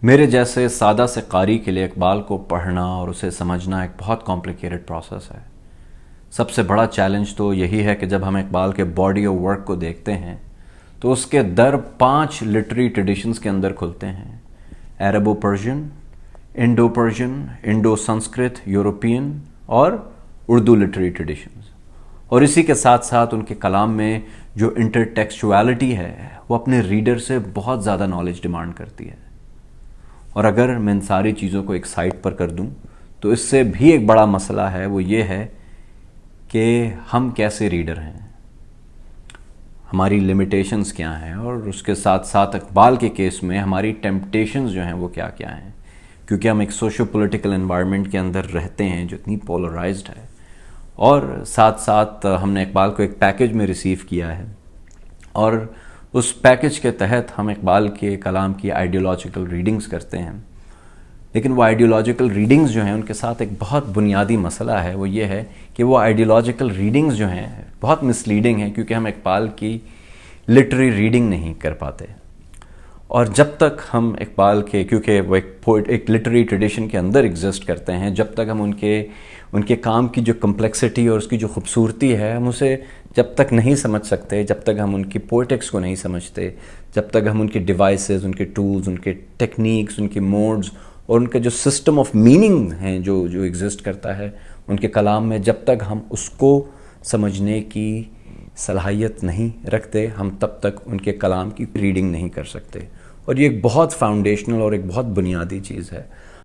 میرے جیسے سادہ سے قاری کے لیے اقبال کو پڑھنا اور اسے سمجھنا ایک بہت کمپلیکیٹڈ پروسیس ہے۔ سب سے بڑا چیلنج تو یہی ہے کہ جب ہم اقبال کے باڈی آف ورک کو دیکھتے ہیں تو اس کے در 5 لٹری ٹریڈیشنز کے اندر کھلتے ہیں: Arabo Persian, Indo Persian, Indo Sanskrit, European اور اردو لٹری ٹریڈیشنز۔ اور اسی کے ساتھ ساتھ ان کے کلام میں جو انٹر ٹیکسچوالٹی ہے وہ اپنے ریڈر سے بہت زیادہ نالج ڈیمانڈ کرتی ہے۔ اور اگر میں ان ساری چیزوں کو ایک سائٹ پر کر دوں تو اس سے بھی ایک بڑا مسئلہ ہے، وہ یہ ہے کہ ہم کیسے ریڈر ہیں، ہماری لمیٹیشنز کیا ہیں، اور اس کے ساتھ ساتھ اقبال کے کیس میں ہماری ٹیمپٹیشنز جو ہیں وہ کیا کیا ہیں، کیونکہ ہم ایک سوشو پولیٹیکل انوائرمنٹ کے اندر رہتے ہیں جو اتنی پولرائزڈ ہے۔ اور ساتھ ساتھ ہم نے اقبال کو ایک پیکج میں ریسیو کیا ہے، اور اس پیکج کے تحت ہم اقبال کے کلام کی آئیڈیولوجیکل ریڈنگز کرتے ہیں۔ لیکن وہ آئیڈیولوجیکل ریڈنگز جو ہیں ان کے ساتھ ایک بہت بنیادی مسئلہ ہے، وہ یہ ہے کہ وہ آئیڈیولوجیکل ریڈنگز جو ہیں بہت مسلیڈنگ ہیں، کیونکہ ہم اقبال کی لٹری ریڈنگ نہیں کر پاتے۔ اور جب تک ہم اقبال کے، کیونکہ وہ ایک لٹری ٹریڈیشن کے اندر ایگزسٹ کرتے ہیں، جب تک ہم ان کے کام کی جو کمپلیکسٹی اور اس کی جو خوبصورتی ہے ہم اسے جب تک نہیں سمجھ سکتے، جب تک ہم ان کی پوئٹکس کو نہیں سمجھتے، جب تک ہم ان کی ڈیوائسز، ان کے ٹولز، ان کے ٹیکنیکس، ان کے موڈز اور ان کے جو سسٹم آف میننگ ہیں جو ایگزسٹ کرتا ہے ان کے کلام میں، جب تک ہم اس کو سمجھنے کی صلاحیت نہیں رکھتے، ہم تب تک ان کے کلام کی ریڈنگ نہیں کر سکتے۔ اور یہ ایک بہت فاؤنڈیشنل اور ایک بہت بنیادی چیز ہے۔